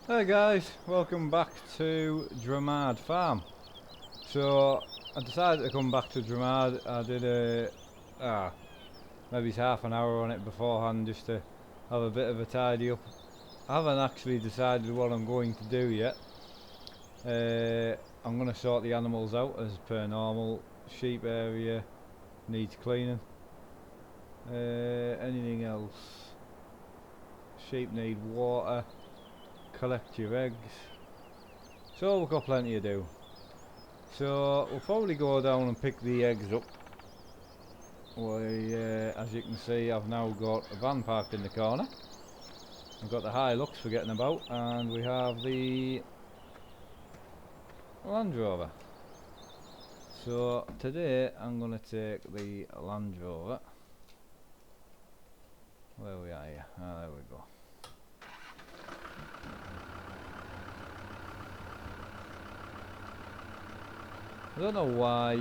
Hey guys, welcome back to Drumard Farm. So I decided to come back to Drumard. I did maybe half an hour on it beforehand just to have a bit of a tidy up. I haven't actually decided what I'm going to do yet. I'm going to sort the animals out as per normal. Sheep area needs cleaning. Anything else? Sheep need water. Collect your eggs. So we've got plenty to do. So we'll probably go down and pick the eggs up. As you can see, I've now got a van parked in the corner. I've got the Hilux for getting about, and we have the Land Rover. So today I'm going to take the Land Rover. Where we are here? Ah, there we go. I don't know why.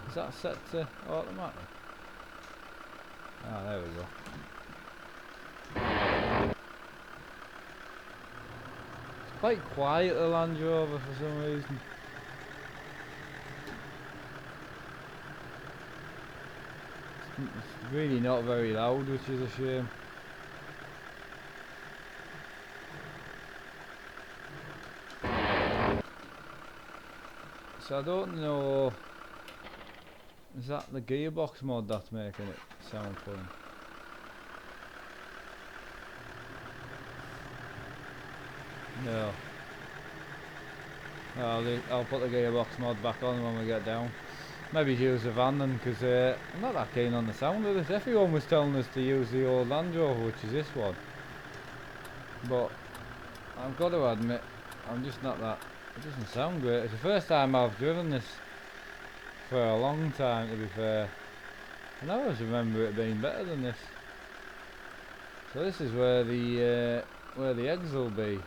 Is that set to automatic? Ah, there we go. It's quite quiet, the Land Rover, for some reason. It's really not very loud, which is a shame. So I don't know. Is that the gearbox mod that's making it sound funny? No. I'll put the gearbox mod back on when we get down. Maybe use the van then, because I'm not that keen on the sound of this. Everyone was telling us to use the old Land Rover, which is this one. But I've got to admit, I'm just not that. It doesn't sound great. It's the first time I've driven this for a long time, to be fair. And I always remember it being better than this. So this is where the eggs will be.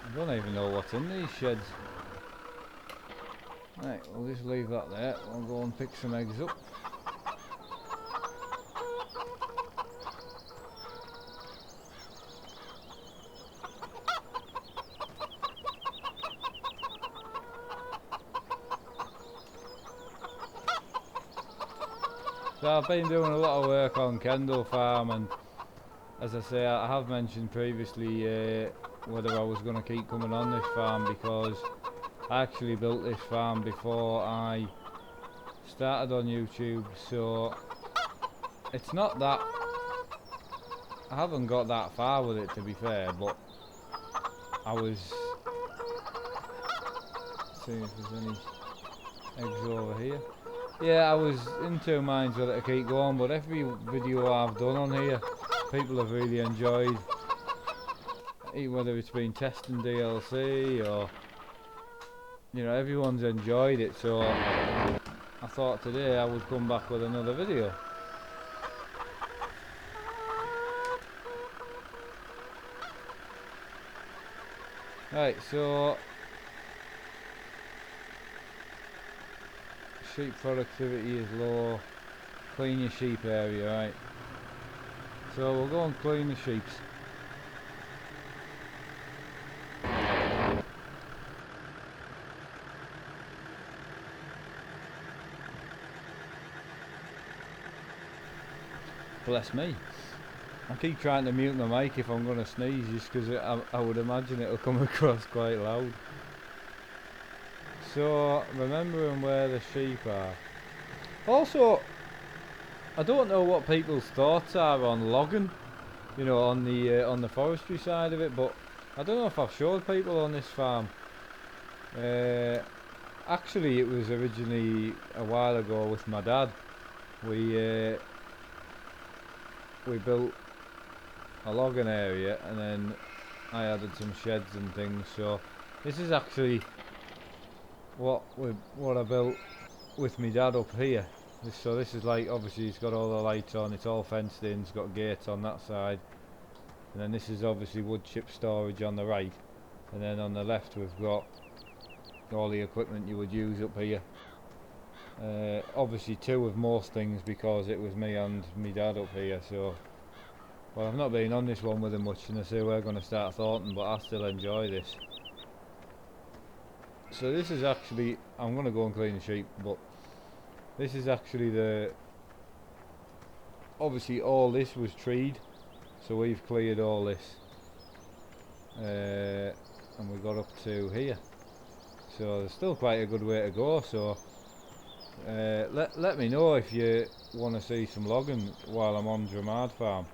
I don't even know what's in these sheds. Right, we'll just leave that there. We'll go and pick some eggs up. So I've been doing a lot of work on Kendall Farm, and as I say, I have mentioned previously whether I was going to keep coming on this farm, because I actually built this farm before I started on YouTube, so it's not that I haven't got that far with it, to be fair, but I was seeing if there's any eggs over here. Yeah, I was in two minds whether to keep going, but every video I've done on here, people have really enjoyed. Whether it's been testing DLC or, you know, everyone's enjoyed it, so I thought today I would come back with another video. Right, so sheep productivity is low. Clean your sheep area, right? So we'll go and clean the sheep. Bless me. I keep trying to mute my mic if I'm going to sneeze, just because I would imagine it'll come across quite loud. So, remembering where the sheep are. Also, I don't know what people's thoughts are on logging, you know, on the forestry side of it, but I don't know if I've showed people on this farm. Actually, it was originally a while ago with my dad. We built a logging area, and then I added some sheds and things. So this is actually what I built with my dad up here. So this is like, obviously it's got all the lights on, it's all fenced in, it's got gates on that side, and then this is obviously wood chip storage on the right, and then on the left we've got all the equipment you would use up here. Obviously 2 of most things because it was me and my dad up here, so well, I've not been on this one with him much, and I say we're going to start thornton, but I still enjoy this. So this is actually, I'm going to go and clean the sheep, but this is actually obviously all this was treed, so we've cleared all this, and we got up to here, so there's still quite a good way to go. So let me know if you want to see some logging while I'm on Drumard Farm.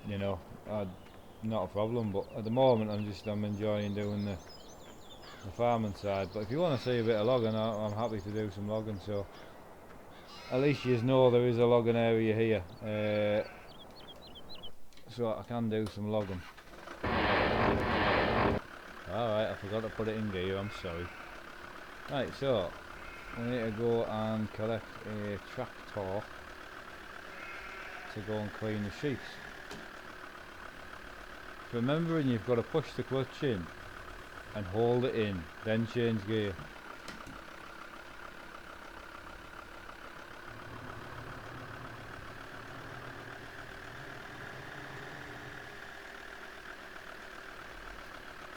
You know, not a problem, but at the moment I'm enjoying doing the farming side. But if you want to see a bit of logging, I'm happy to do some logging, so at least you know there is a logging area here, so I can do some logging. Alright, I forgot to put it in gear, I'm sorry. Right, so we need to go and collect a tractor to go and clean the sheep. Remembering you've got to push the clutch in and hold it in, then change gear.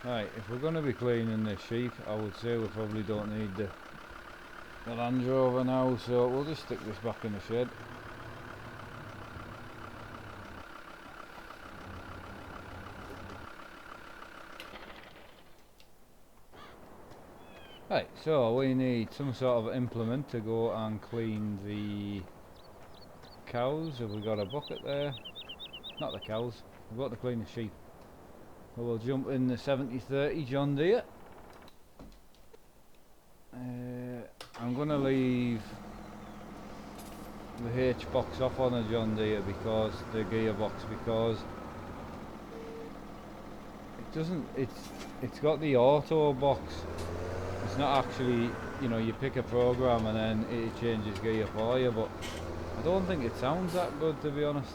Right, if we're going to be cleaning this sheep, I would say we probably don't need the LANDROVER now, so we'll just stick this back in the shed. Right, so we need some sort of implement to go and clean the cows. Have we got a bucket there? Not the cows, we've got to clean the sheep. We'll jump in the 7030 John Deere. I'm going to leave the H box off on a John Deere because the gearbox, because it doesn't, it's got the auto box. It's not actually, you know, you pick a program and then it changes gear for you, but I don't think it sounds that good, to be honest.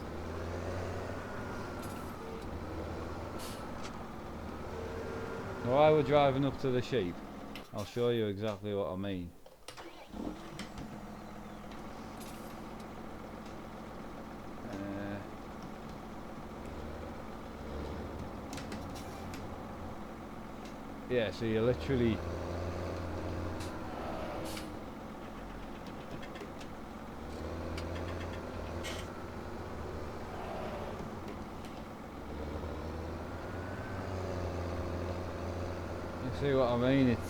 While we're driving up to the sheep, I'll show you exactly what I mean. Yeah, so you literally see what I mean. It's,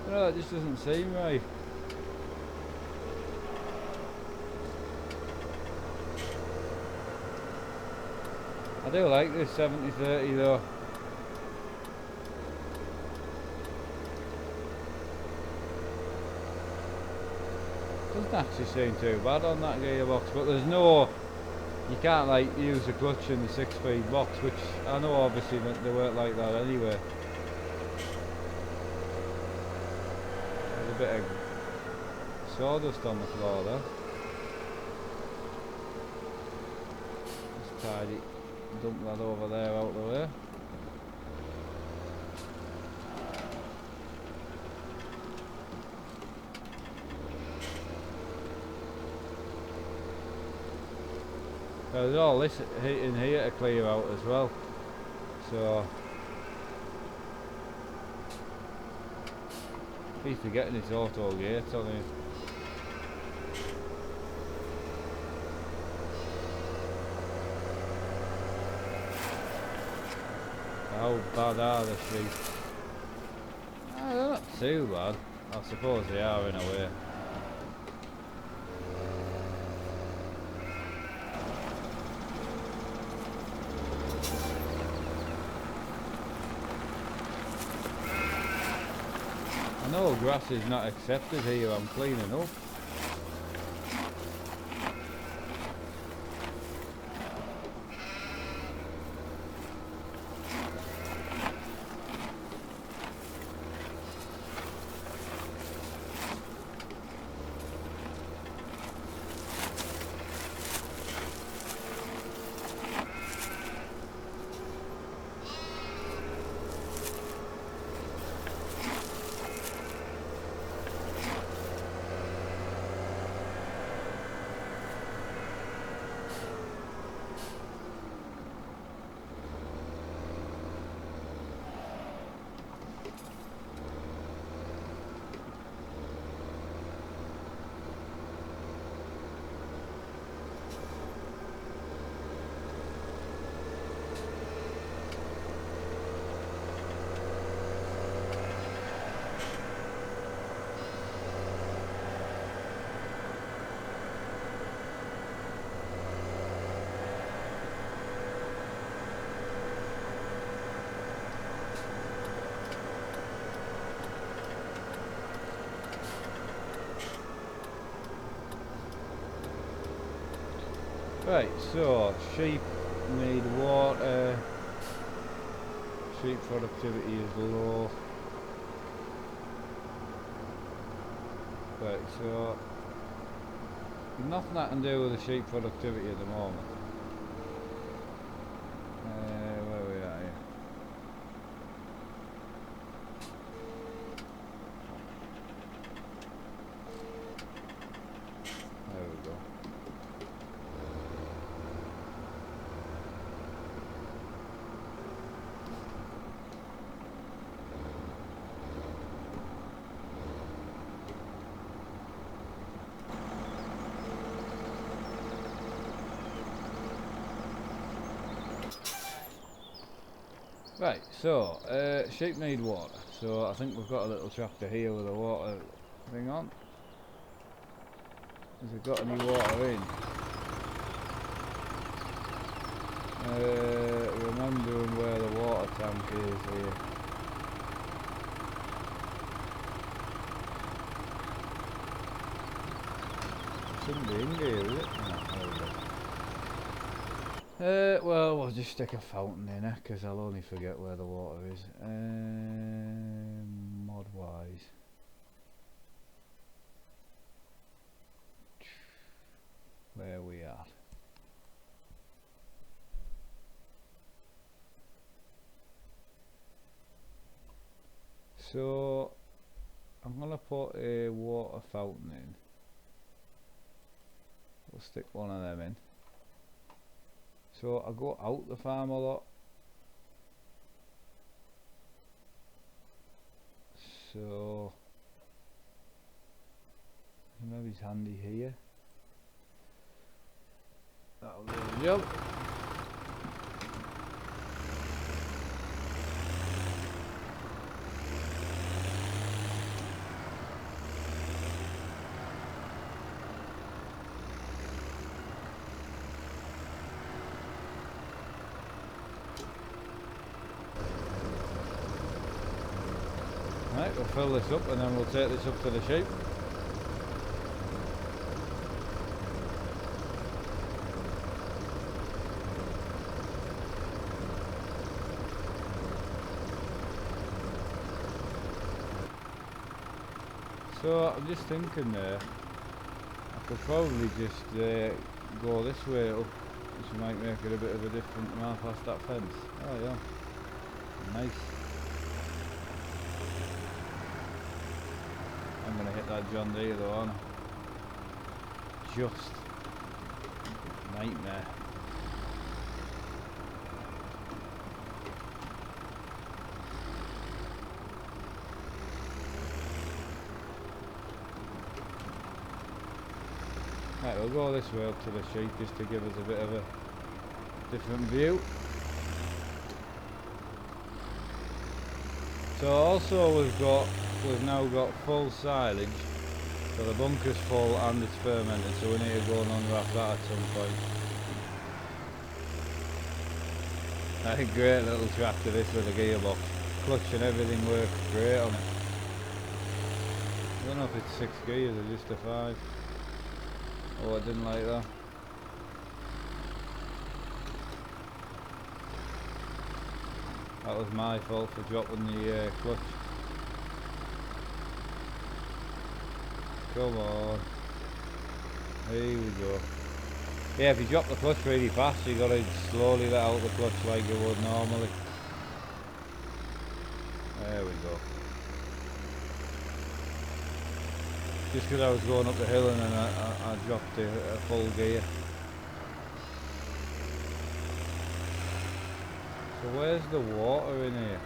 you know, that just doesn't seem right. I do like this 7030 though. Doesn't actually seem too bad on that gearbox, but there's no, you can't like use the clutch in the 6-speed box, which I know obviously they weren't like that anyway. There's a bit of sawdust on the floor there. Just tidy, dump that over there out the way. There's all this in here to clear out as well, so keep forgetting it's auto gates on here. How bad are the sheep? They're not too bad, I suppose they are in a way. I know grass is not accepted here, I'm cleaning up. Right, so sheep need water. Sheep productivity is low. Right, so nothing I can do with the sheep productivity at the moment. Where are we at here? There we go. Right, so sheep need water. So I think we've got a little tractor here with a water thing on. Has it got any water in? Remembering where the water tank is here. Shouldn't be in here, is it? No, well, we'll just stick a fountain in it, because I'll only forget where the water is. Mod-wise. Where we at? So, I'm going to put a water fountain in. We'll stick one of them in. So I go out the farm a lot. So maybe it's handy here. That'll do the job. Right, we'll fill this up and then we'll take this up to the sheep. So I'm just thinking there, I could probably just go this way up, which might make it a bit of a different map past that fence. Oh yeah, nice. I'm going to hit that John Deere though, aren't I? Just nightmare. Right, we'll go this way up to the sheep just to give us a bit of a different view. So also we've now got full silage, so the bunker's full and it's fermented, so we need to go and unwrap that at some point. A great little tractor this with a gearbox, clutch and everything works great on it. I don't know if it's 6 gears or just a 5. Oh, I didn't like that. That was my fault for dropping the clutch. Come on. Here we go. Yeah, if you drop the clutch really fast, you gotta slowly let out the clutch like you would normally. There we go. Just because I was going up the hill and then I dropped a full gear. So where's the water in here?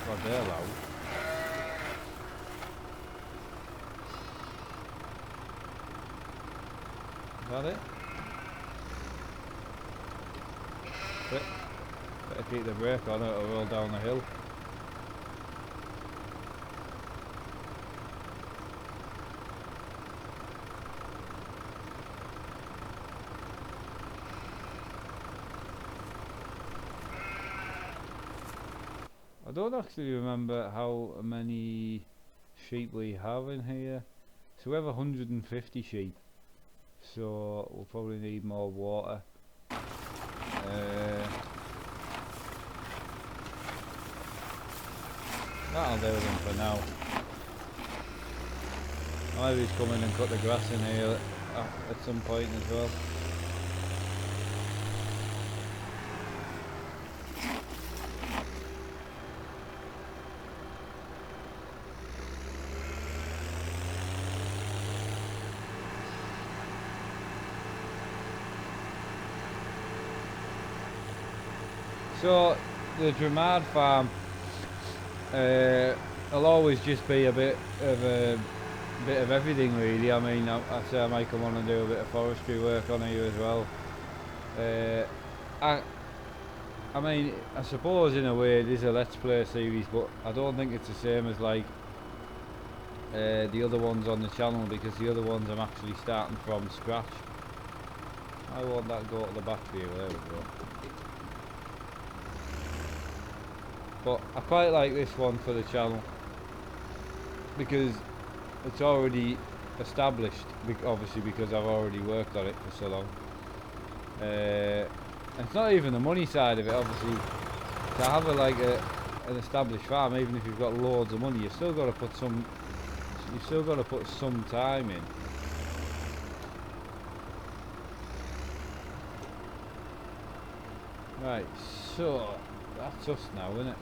God, they're loud. Is that it? Better keep the brake on it or roll down the hill. I don't actually remember how many sheep we have in here. So we have 150 sheep. So we'll probably need more water. That'll do them for now. Maybe he's come in and cut the grass in here at some point as well. So the Drumard Farm will always just be a bit of everything really. I mean, I'd say I might come on and do a bit of forestry work on here as well. I mean, I suppose in a way it is a Let's Play series, but I don't think it's the same as like the other ones on the channel, because the other ones I'm actually starting from scratch. I want that go to the battery, there we go. But I quite like this one for the channel because it's already established, obviously because I've already worked on it for so long. It's not even the money side of it, obviously. To have an established farm, even if you've got loads of money, you've still got to put some time in. Right, so that's us now, isn't it?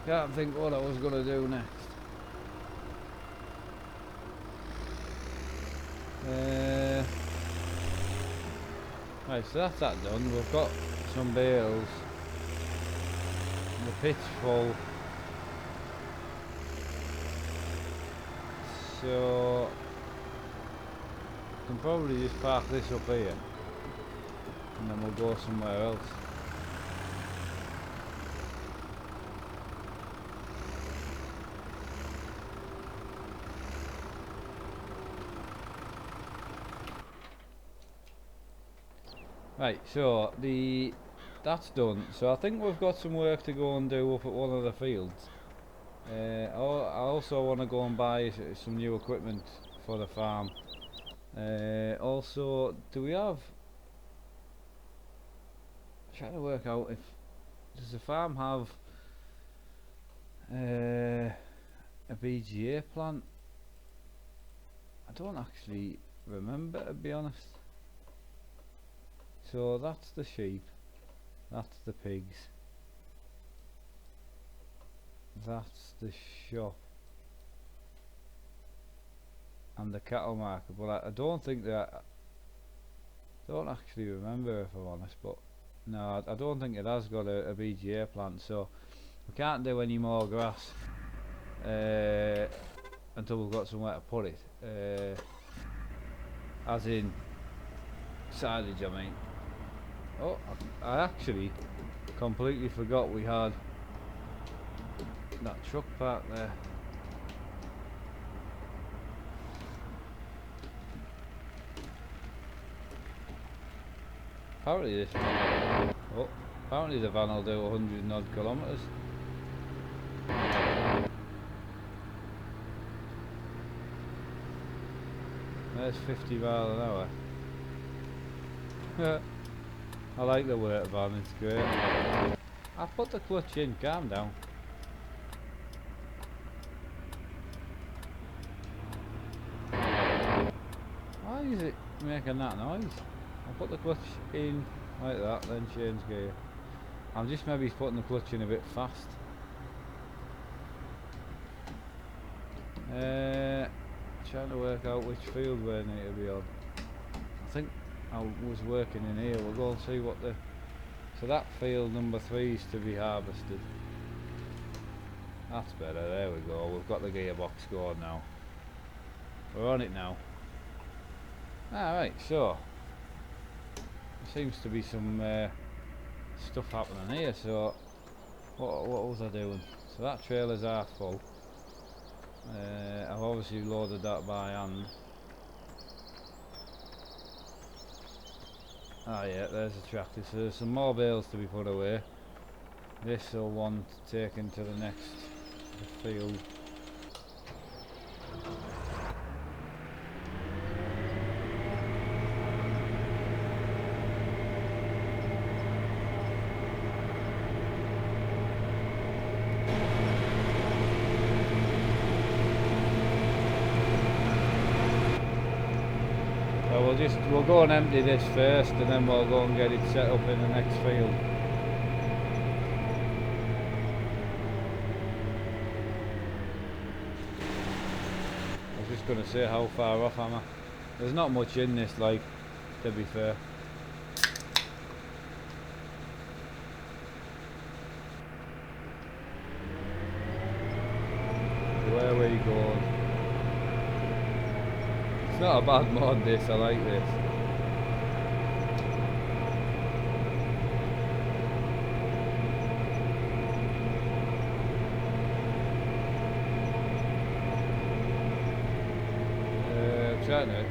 Can't think what I was gonna do next. Right, so that's that done. We've got some bales. The pit's full. So I can probably just park this up here and then we'll go somewhere else. Right, so that's done. So I think we've got some work to go and do up at one of the fields. I also want to go and buy some new equipment for the farm. Also, do we have? I'm trying to work out if does the farm have a BGA plant? I don't actually remember, to be honest. So that's the sheep, that's the pigs, that's the shop and the cattle market, but I don't think that, I don't actually remember if I'm honest, but no, I don't think it has got a BGA plant, so we can't do any more grass until we've got somewhere to put it, as in silage I mean. Oh, I actually completely forgot we had that truck parked there. Apparently the van will do 100 and odd kilometres. There's 50 miles an hour. I like the work van, it's great. I put the clutch in, calm down. Why is it making that noise? I put the clutch in like that, then change gear. I'm just maybe putting the clutch in a bit fast. Trying to work out which field we need to be on. I think I was working in here. We'll go and see what the... So that field number 3 is to be harvested. That's better, there we go. We've got the gearbox going now. We're on it now. Alright, so there seems to be some stuff happening here. So what was I doing? So that trailer's half full. I've obviously loaded that by hand. Ah yeah, there's the tractor. So there's some more bales to be put away. This will want taken to the next field. We'll go and empty this first, and then we'll go and get it set up in the next field. I was just going to say how far off am I. There's not much in this, like, to be fair. Where we go? It's not a bad mod this, I like this. Trying to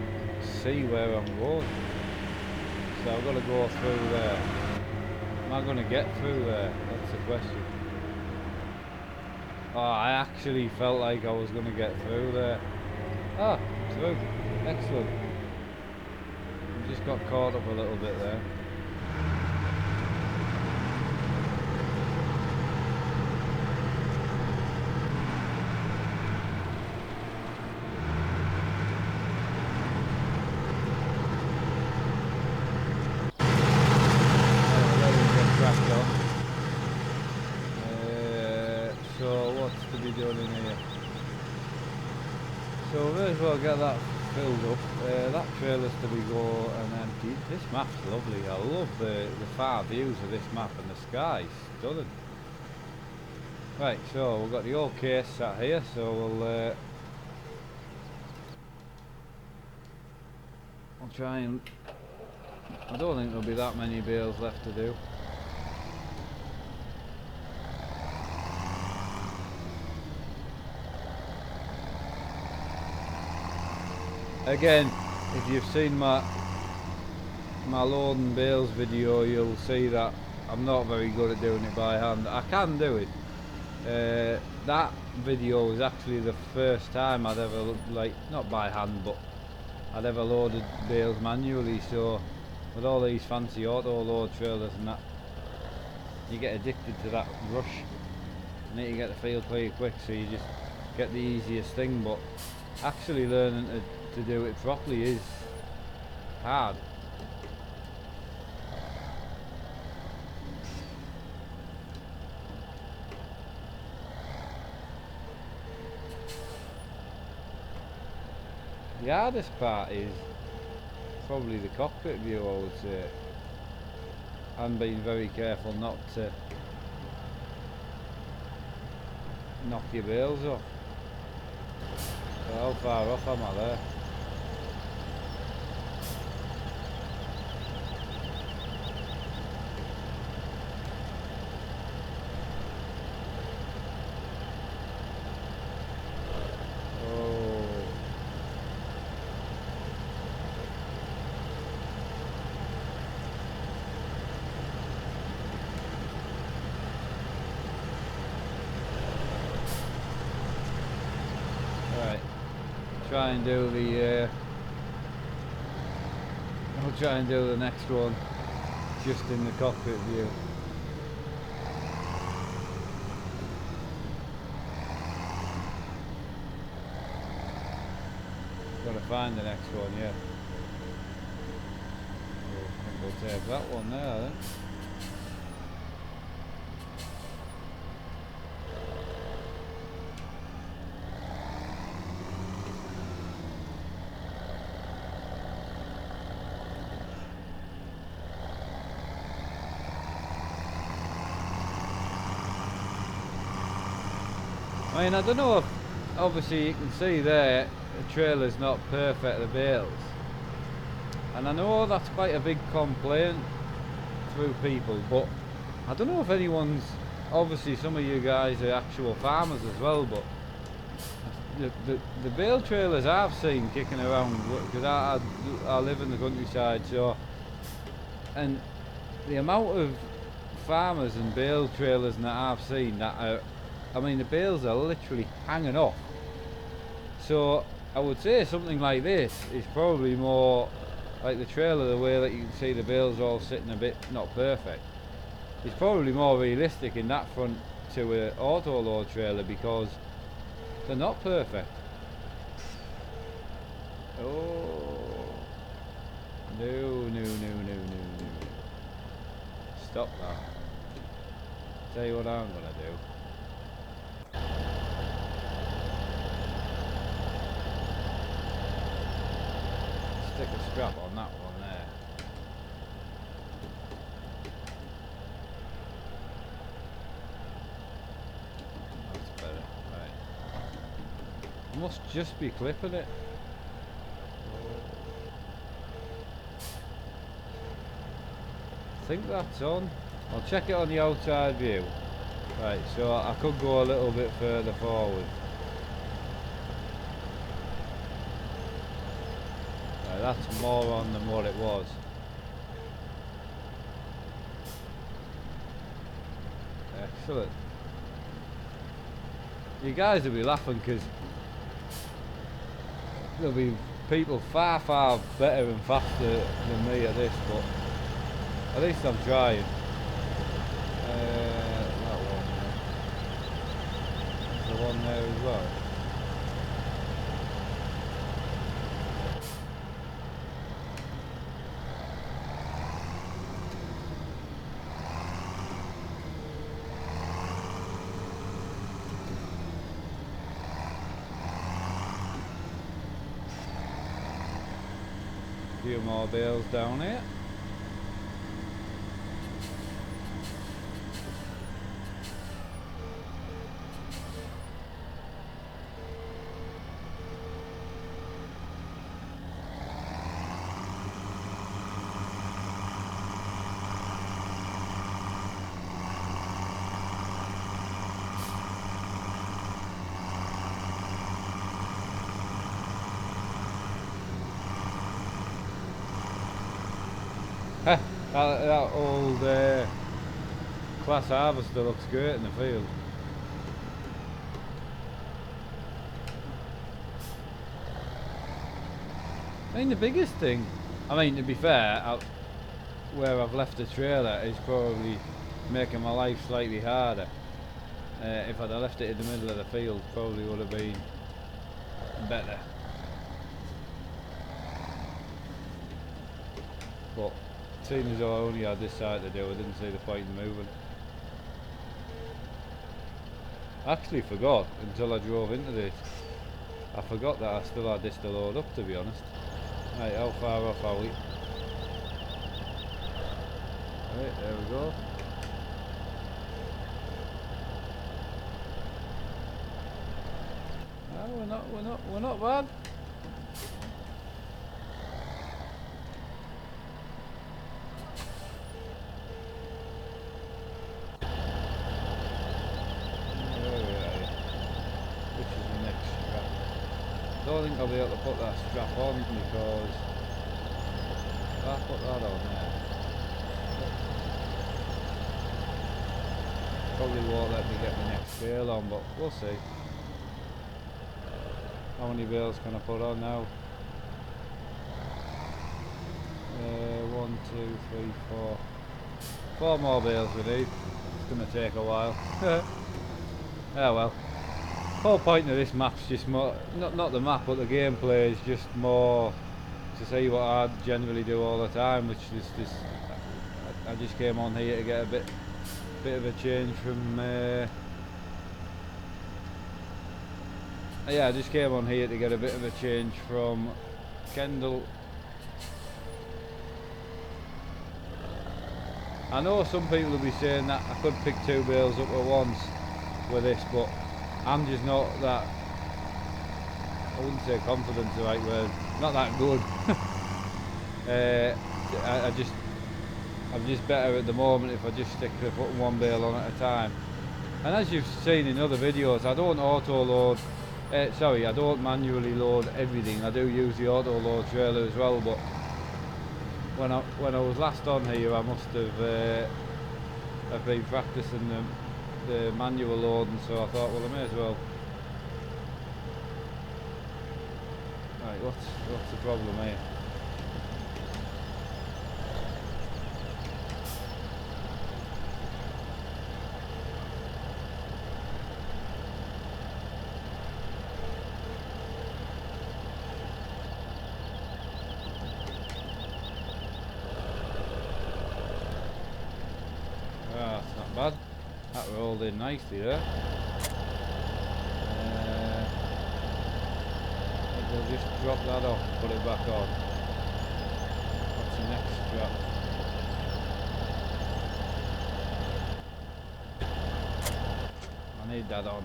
see where I'm going. So I've got to go through there. Am I going to get through there? That's the question. Oh, I actually felt like I was going to get through there. Ah, through. Excellent. I just got caught up a little bit there. So we may as well get that filled up. That trailer's to be go and emptied. This map's lovely. I love the far views of this map, and the sky's stunning. Right, so we've got the old case sat here, so we'll try and... I don't think there'll be that many bales left to do. Again, if you've seen my loading bales video, you'll see that I'm not very good at doing it by hand. I can do it. That video was actually the first time I'd ever, like, not by hand, but I'd ever loaded bales manually. So with all these fancy auto load trailers and that, you get addicted to that rush. You need to get the field pretty quick, so you just get the easiest thing. But actually learning to do it properly is hard. The hardest part is probably the cockpit view, I would say, and being very careful not to knock your bales off. So how far off am I there? Try and do the I'll try and do the next one just in the cockpit view. Gotta find the next one, yeah. I think we'll take that one there, I think. I mean, I don't know if, obviously you can see there, the trailer's not perfect, the bales. And I know that's quite a big complaint through people, but I don't know if anyone's, obviously some of you guys are actual farmers as well, but the bale trailers I've seen kicking around, because I live in the countryside, so And the amount of farmers and bale trailers that I've seen that are, I mean, the bales are literally hanging off. So I would say something like this is probably more like the trailer, the way that you can see the bales all sitting a bit not perfect. It's probably more realistic in that front to an auto load trailer because they're not perfect. Oh, no. Stop that. Tell you what I'm gonna do. Stick a strap on that one there. That's better, right. I must just be clipping it. I think that's on. I'll check it on the outside view. Right, so I could go a little bit further forward. Right, that's more on than what it was. Excellent. You guys will be laughing because there'll be people far better and faster than me at this, but at least I'm trying. That one there. There's the one there as well. A few more bales down here. That old class harvester looks great in the field. I mean, the biggest thing, I mean, to be fair, where I've left the trailer is probably making my life slightly harder. If I'd have left it in the middle of the field, probably would have been better. But seeing as though I only had this side to do, I didn't see the point in moving. I actually forgot until I drove into this. I forgot that I still had this to load up, to be honest. Right, how far off are we? Right, there we go. No, we're not bad. I don't think I'll be able to put that strap on because if I put that on there, probably won't let me get my next bale on, but we'll see. How many bales can I put on now? 1, 2, 3, 4. 4 more bales we need. It's going to take a while. Oh well. The whole point of this map's just more, not the map, but the gameplay is just more to see what I generally do all the time, which is this. I just came on here to get a bit of a change from. Yeah, I just came on here to get a bit of a change from Kendall. I know some people will be saying that I could pick 2 bales up at once with this, but I'm just not that, I wouldn't say confident the right word, not that good. I'm just better at the moment if I just stick to putting 1 bale on at a time. And as you've seen in other videos, I don't auto load, I don't manually load everything. I do use the auto load trailer as well, but when I was last on here, I must have I've been practicing the manual loading, so I thought, well, I may as well. Right, what's the problem here? Ah, that's not bad. That rolled in nicely there. We'll just drop that off, put it back on. What's the next strap? I need that on.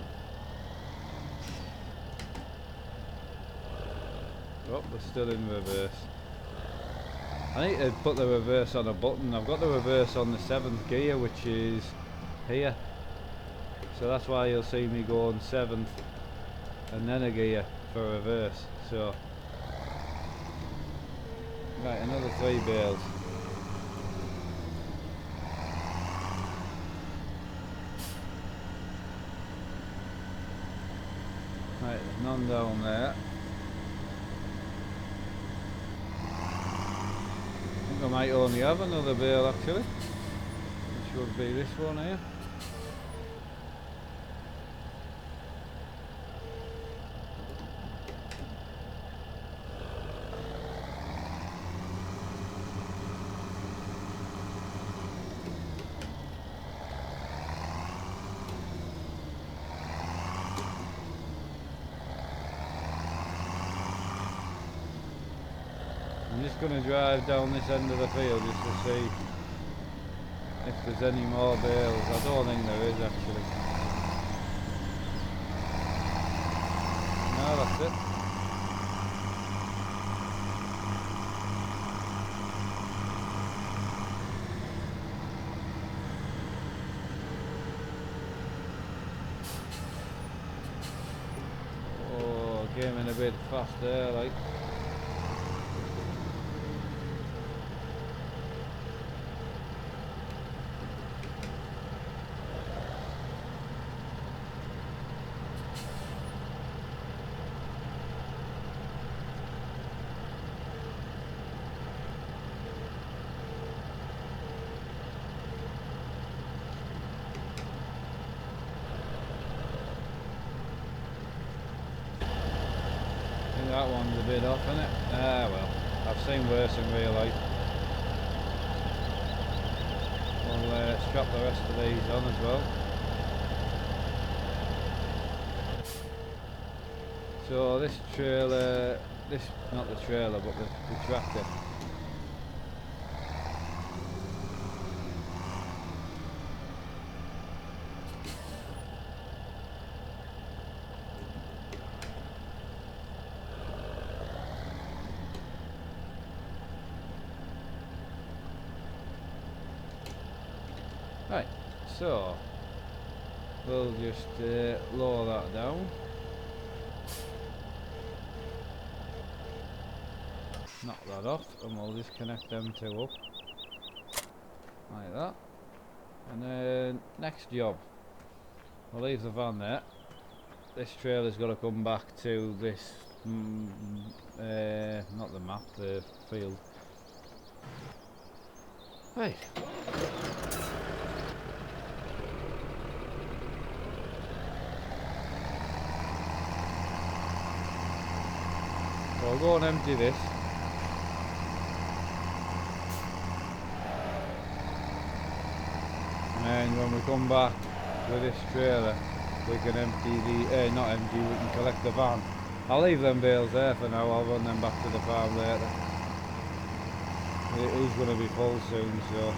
Oh, we're still in reverse. I need to put the reverse on a button. I've got the reverse on the 7th gear, which is here. So that's why you'll see me go on 7th and then a gear for reverse. So, right, another 3 bales. Right, there's none down there. I think I might only have another bale actually, which would be this one here. I'm just going to drive down this end of the field just to see if there's any more bales. I don't think there is actually. No, that's it. Oh, came in a bit fast there, like. That one's a bit off, isn't it? Ah well, I've seen worse in real life. We'll strap the rest of these on as well. So this trailer, not the trailer but the tractor. Right, so we'll just lower that down, knock that off, and we'll just connect them two up like that. And then next job, we'll leave the van there. This trailer's got to come back to this, not the map, the field. Right. So I'll go and empty this. And then when we come back with this trailer, we can empty the, not empty, we can collect the van. I'll leave them bales there for now, I'll run them back to the farm later. It is going to be full soon, so.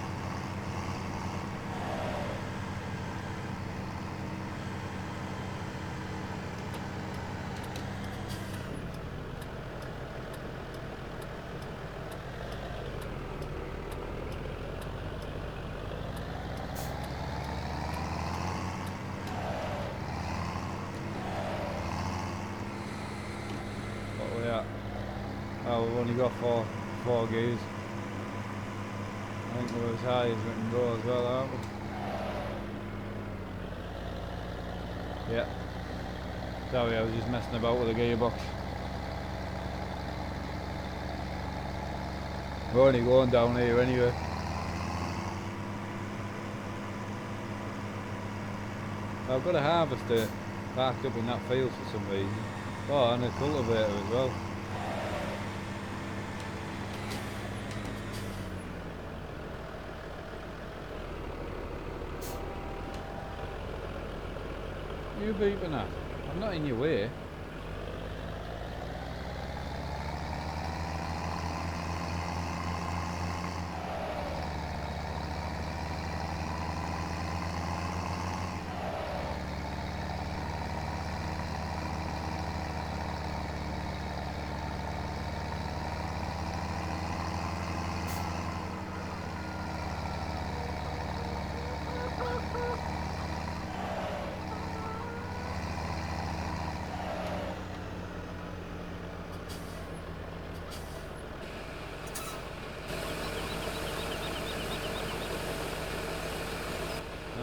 Oh, we've only got four gears. We're as high as we can go as well, aren't we? Yeah. Sorry, I was just messing about with the gearbox. We're only going down here anyway. I've got a harvester parked up in that field for some reason. Oh, and a cultivator as well. What are you beeping at? I'm not in your way.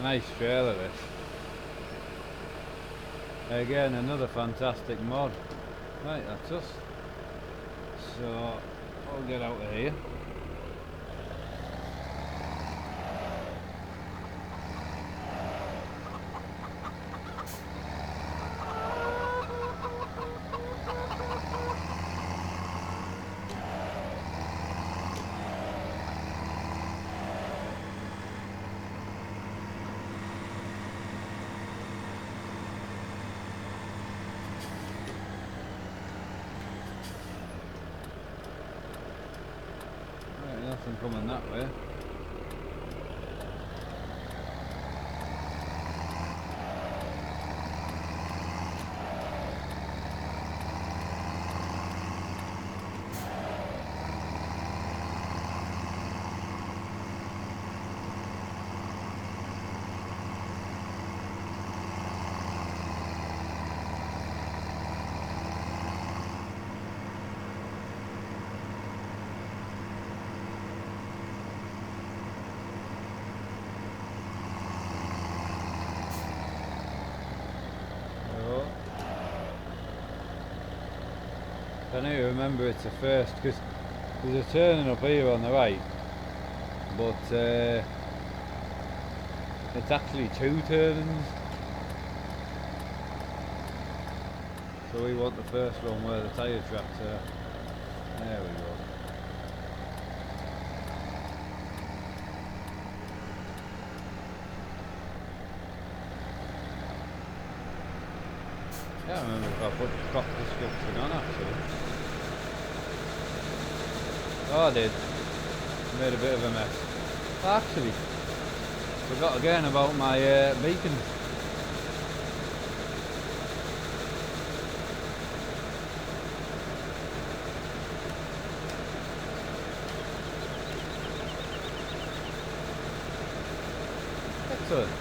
Nice trailer this. Again, another fantastic mod. Right, that's us. So I'll get out of here. Nothing coming that way. I need to remember it's a first because there's a turning up here on the right, but it's actually two turnings. So we want the first one where the tyre tracks are. There we go. I can't remember if I put the crop description on actually. Oh, I did. Made a bit of a mess. Actually, forgot again about my beacon. Excellent.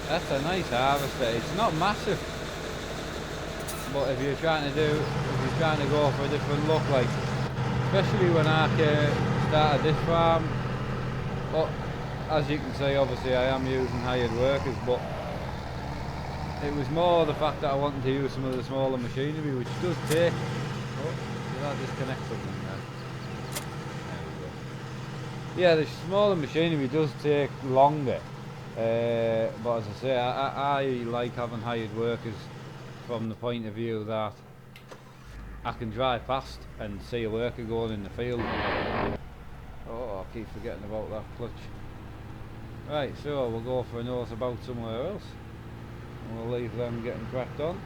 That's a nice harvester. It's not massive, but if you're trying to go for a different look, like especially when I started this farm. But as you can see, obviously I am using hired workers, but it was more the fact that I wanted to use some of the smaller machinery, which does take. Oh, did I disconnect something there? There we go. Yeah, the smaller machinery does take longer. But as I say, I like having hired workers from the point of view that I can drive past and see a worker going in the field. Oh, I keep forgetting about that clutch. Right, so we'll go for a north about somewhere else and we'll leave them getting cracked on.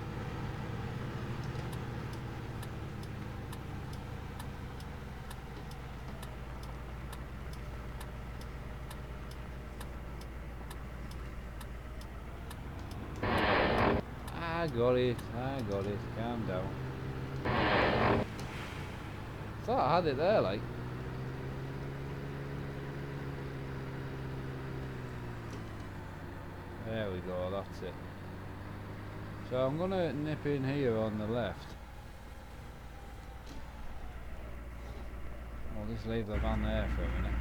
I got it, calm down. Thought I had it there, like. There we go, that's it. So I'm gonna nip in here on the left. I'll just leave the van there for a minute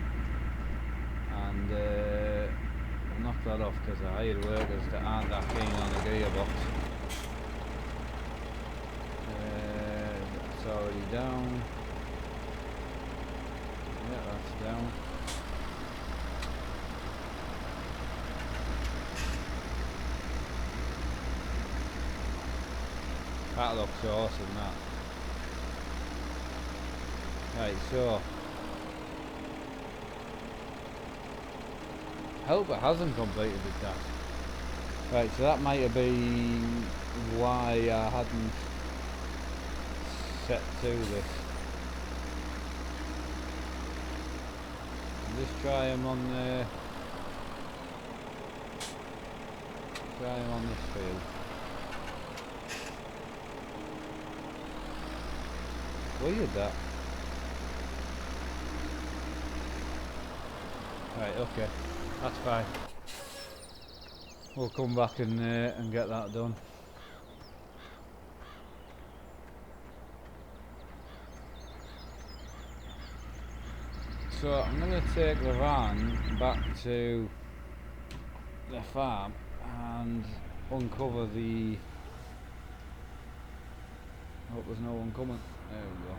and I'll knock that off because I hired workers that aren't that keen on the gearbox. That's already down. Yeah, that's down. That looks awesome, that. Right, so I hope it hasn't completed the task. Right, so that might have been why I hadn't set to this. I'll just try him on the this field. Weird that. Right, okay, that's fine. We'll come back and get that done. So I'm going to take the van back to the farm and uncover the... Hope there's no one coming. There we go.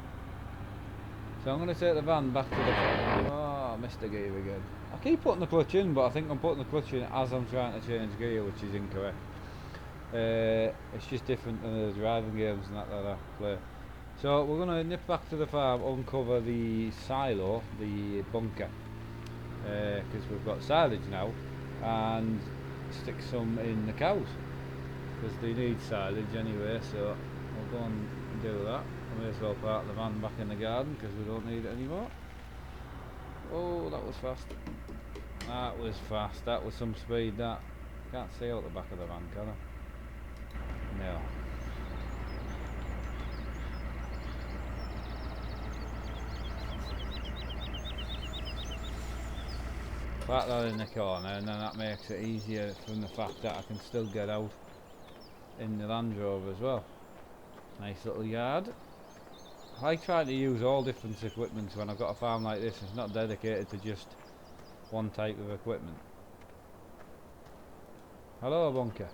So I'm going to take the van back to the farm. Oh, I missed the gear again. I keep putting the clutch in, but I think I'm putting the clutch in as I'm trying to change gear, which is incorrect. It's just different than the driving games and that I play. So we're going to nip back to the farm, uncover the silo, the bunker, because we've got silage now, and stick some in the cows, because they need silage anyway, so we'll go and do that. I may as well park the van back in the garden, because we don't need it anymore. Oh, that was fast. That was fast, that was some speed, that. Can't see out the back of the van, can I? No. Park that in the corner, and then that makes it easier from the fact that I can still get out in the Land Rover as well. Nice little yard. I try to use all different equipment when I've got a farm like this. It's not dedicated to just one type of equipment. Hello, bunker.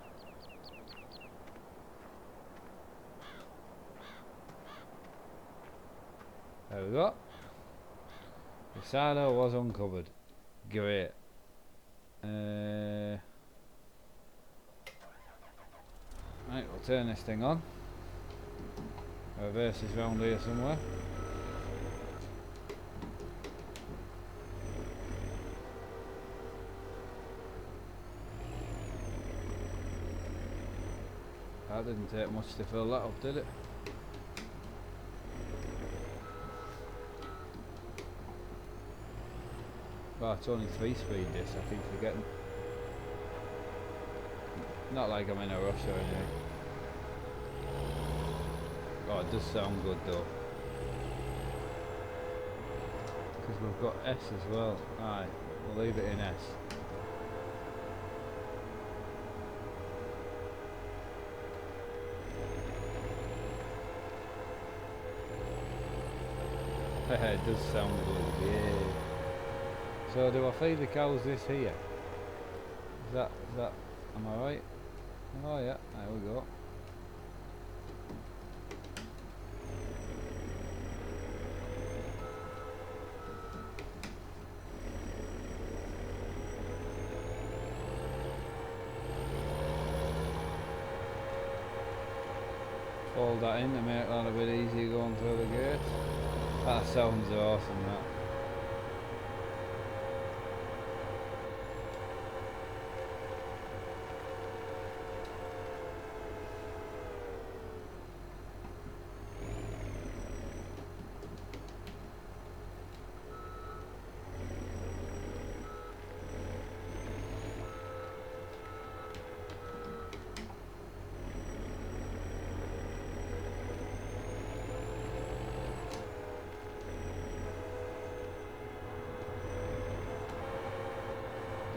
There we go. The silo was uncovered. Great. Right, we'll turn this thing on. Reverse is round here somewhere. That didn't take much to fill that up, did it? Oh, it's only 3-speed this, I keep forgetting. Not like I'm in a rush or anything. Oh, it does sound good though. Because we've got S as well. Aye, we'll leave it in S. It does sound good, yeah. So do I feed the cows this here? Is that, am I right? Oh yeah, there we go. Fold that in to make that a bit easier going through the gate. That sounds awesome, that.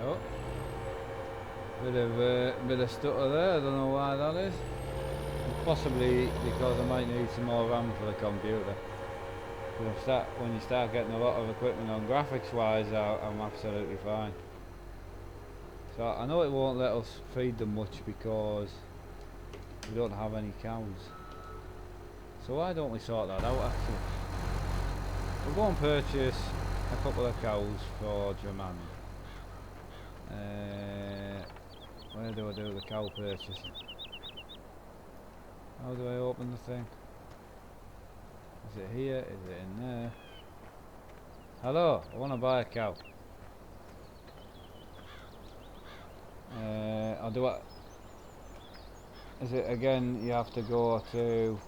Oh, bit of stutter there. I don't know why that is. Possibly because I might need some more RAM for the computer. But when you start getting a lot of equipment on graphics wise, I'm absolutely fine. So I know it won't let us feed them much because we don't have any cows. So why don't we sort that out actually? We'll go and purchase a couple of cows for Drumard. Where do I do the cow purchasing? How do I open the thing? Is it here? Is it in there? Hello, I want to buy a cow. I'll do it. Is it again? You have to go to.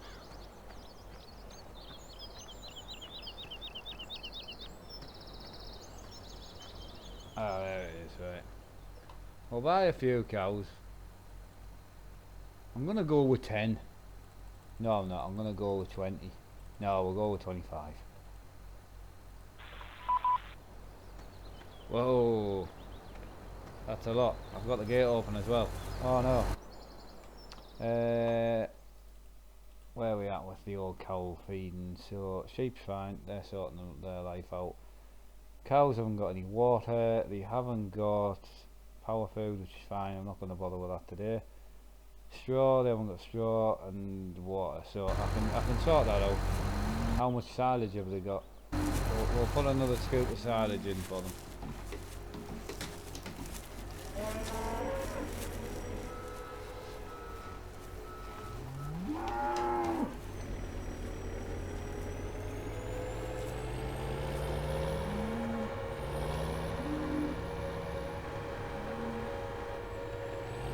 Oh, there it is, right. We'll buy a few cows. I'm gonna go with 10. No, I'm not. I'm gonna go with 20. No, we'll go with 25. Whoa. That's a lot. I've got the gate open as well. Oh no. Where are we at with the old cow feeding? So sheep's fine, they're sorting their life out. Cows haven't got any water, they haven't got power food, which is fine, I'm not going to bother with that today. Straw, they haven't got straw and water, so I can sort that out. How much silage have they got? We'll put another scoop of silage in for them.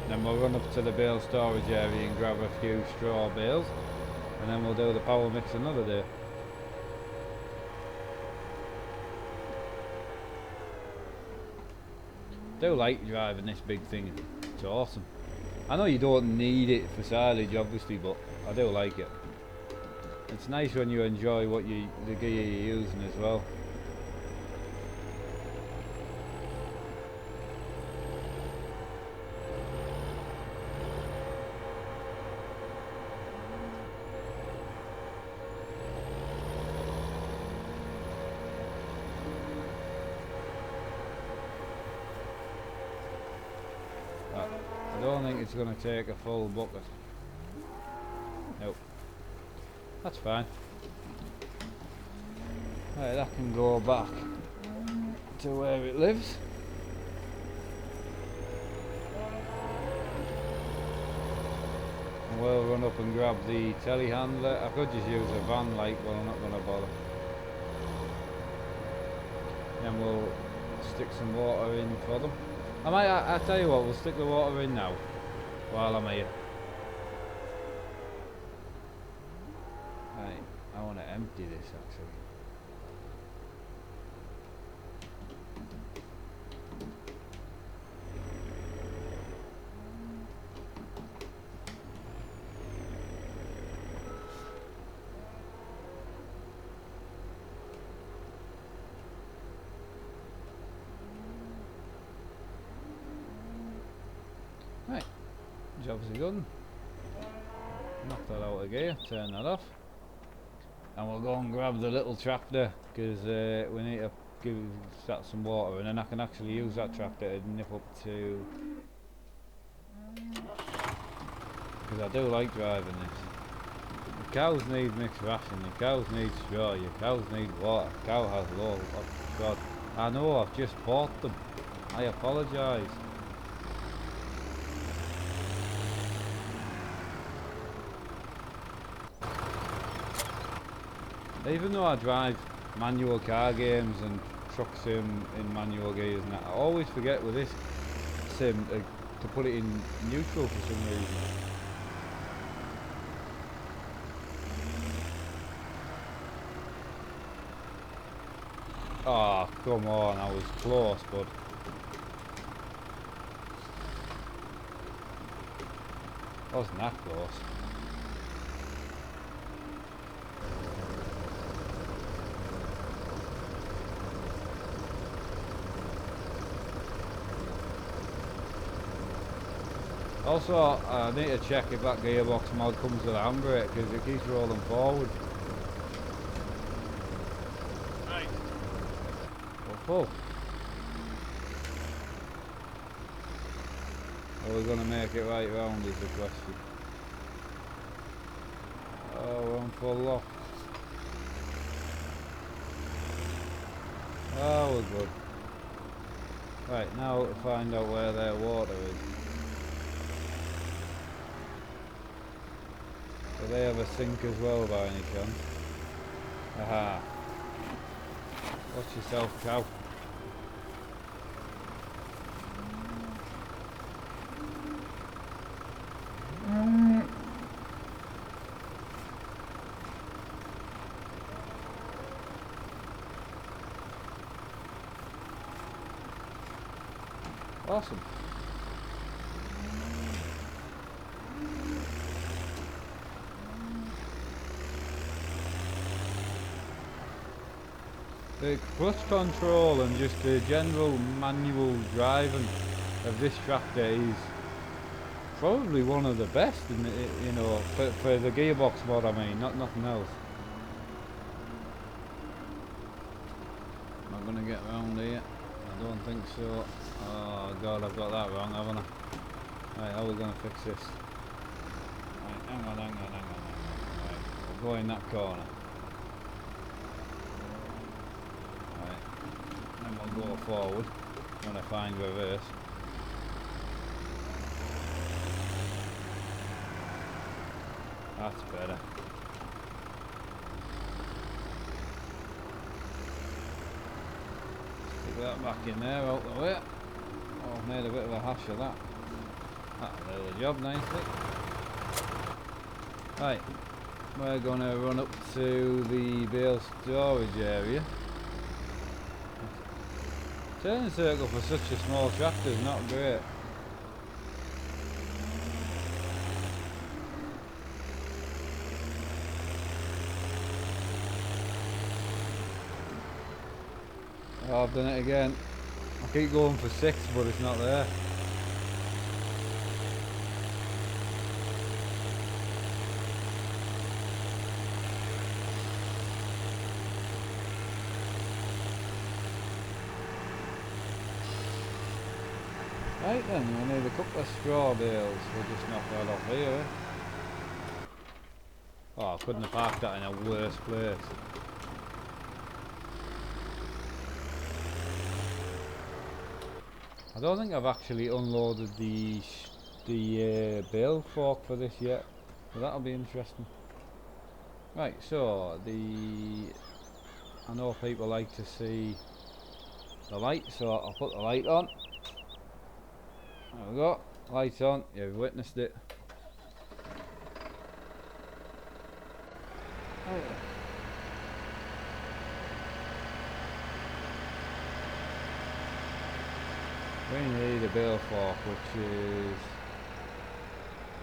Then we'll run up to the bale storage area and grab a few straw bales, and then we'll do the power mix another day. I do like driving this big thing, it's awesome. I know you don't need it for silage obviously, but I do like it. It's nice when you enjoy the gear you're using as well. I don't think it's going to take a full bucket. Nope. That's fine. Right, that can go back to where it lives. And we'll run up and grab the telehandler. I could just use a van light, but I'm not going to bother. Then we'll stick some water in for them. I tell you what, we'll stick the water in now while I'm here. Right, I want to empty this actually. Right, job's done. Knock that out of gear, turn that off. And we'll go and grab the little tractor because we need to start some water, and then I can actually use that tractor to nip up to, because I do like driving this. The cows need mixed ration, the cows need straw, your cows need water, cow has low. Oh God, I know, I've just bought them. I apologise. Even though I drive manual car games and truck sim in manual gears and that, I always forget with this sim to put it in neutral for some reason. Oh, come on, I was close, bud. Wasn't that close. Also, I need to check if that gearbox mod comes with a handbrake because it keeps rolling forward. full. Are we going to make it right round is the question. Oh, we're on full lock. Oh, we're good. Right, now to find out where their water is. Do they have a sink as well by any chance? Aha. Watch yourself, cow. Awesome. The clutch control and just the general manual driving of this tractor is probably one of the best in the, you know, for the gearbox mod, I mean, nothing else. Not gonna get round here. I don't think so. Oh god, I've got that wrong, haven't I? Right, how are we gonna fix this? Right, hang on. Right, we'll go in that corner. Right, then we'll go forward when I find reverse. That's better. Stick that back in there, out the way. Oh, I've made a bit of a hash of that. That'll do the job nicely. Right, we're going to run up to the bale storage area. Turning circle for such a small tractor is not great. Oh, I've done it again. I keep going for 6, but it's not there. Right then, we need a couple of straw bales. We'll just knock that off here. Eh? Oh, I couldn't have parked that in a worse place. I don't think I've actually unloaded the bale fork for this yet, so that'll be interesting. Right, so I know people like to see the light, so I'll put the light on. There we go, lights on, you've witnessed it. We need a bale fork,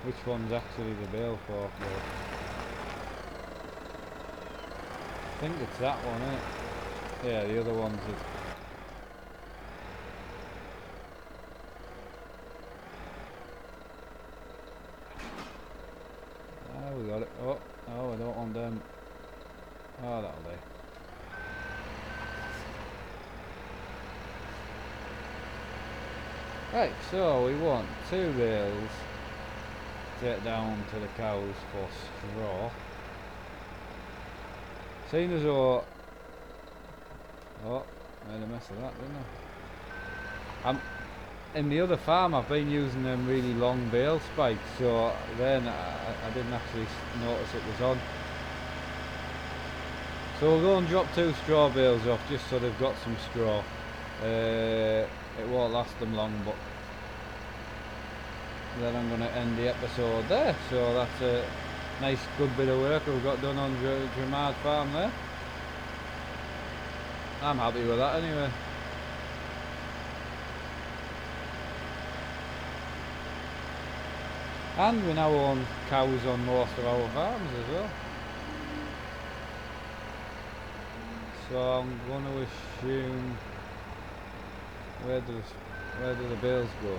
which one's actually the bale fork though? I think it's that one, isn't it? Yeah, the other one's it. Ah, we got it. Oh, I don't want them. Oh, that'll do. Right, so we want 2 bales to take down to the cows for straw. Seeing as though... Oh, made a mess of that, didn't I? In the other farm I've been using them really long bale spikes, so then I didn't actually notice it was on. So we'll go and drop 2 straw bales off just so they've got some straw. It won't last them long, but then I'm going to end the episode there. So that's a nice good bit of work we've got done on Drumard Farm there. I'm happy with that anyway. And we now own cows on most of our farms as well. So I'm going to assume... Where do the bales go?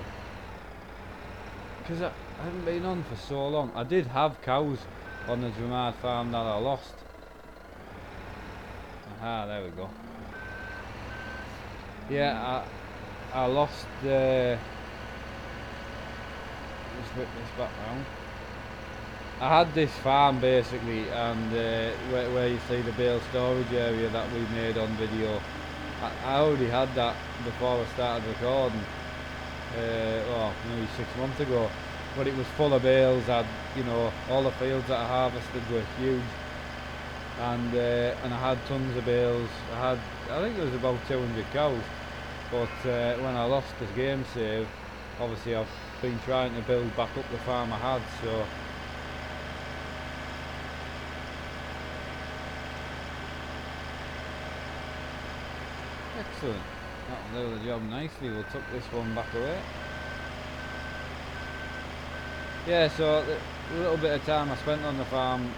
Because I haven't been on for so long. I did have cows on the Drumard Farm that I lost. Aha, there we go. Yeah, I lost the. Let's whip this back round. I had this farm basically, and where you see the bale storage area that we made on video, I already had that before I started recording. Well, maybe 6 months ago, but it was full of bales. You know, all the fields that I harvested were huge, and I had tons of bales. I think it was about 200 cows, but when I lost this game save, obviously I've been trying to build back up the farm I had, so. Excellent. That'll do the job nicely. We'll tuck this one back away. Yeah, so a little bit of time I spent on the farm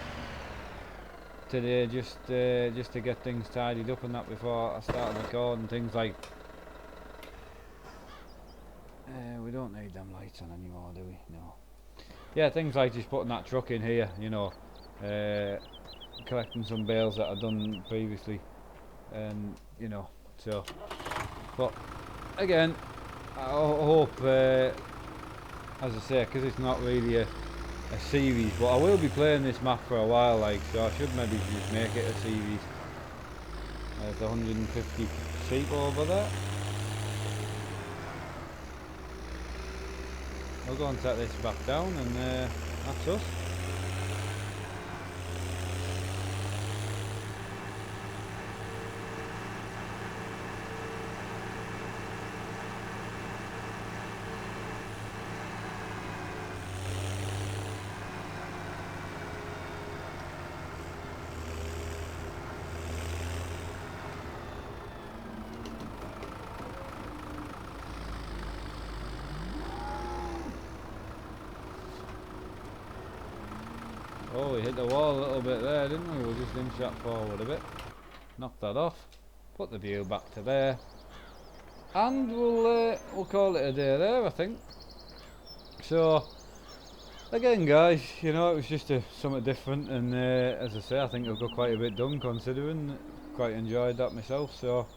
today just to get things tidied up and that before I started recording. Things like we don't need them lights on anymore, do we? No. Yeah, things like just putting that truck in here, you know, collecting some bales that I've done previously, and you know, so. But again, I hope, as I say, because it's not really a series, but I will be playing this map for a while, like, so I should maybe just make it a series. There's 150 sheep over there. I'll go and take this back down, and that's us. Oh, we hit the wall a little bit there, didn't we? We'll just inch that forward a bit. Knock that off. Put the view back to there. And we'll call it a day there, I think. So, again guys, you know, it was just something different, and as I say, I think I've got quite a bit done considering. Quite enjoyed that myself, so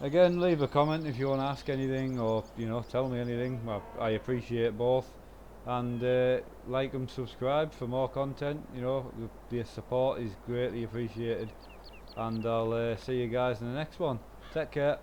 again, leave a comment if you want to ask anything, or you know, tell me anything. I appreciate both, and like and subscribe for more content. You know, the support is greatly appreciated, and I'll see you guys in the next one. Take care.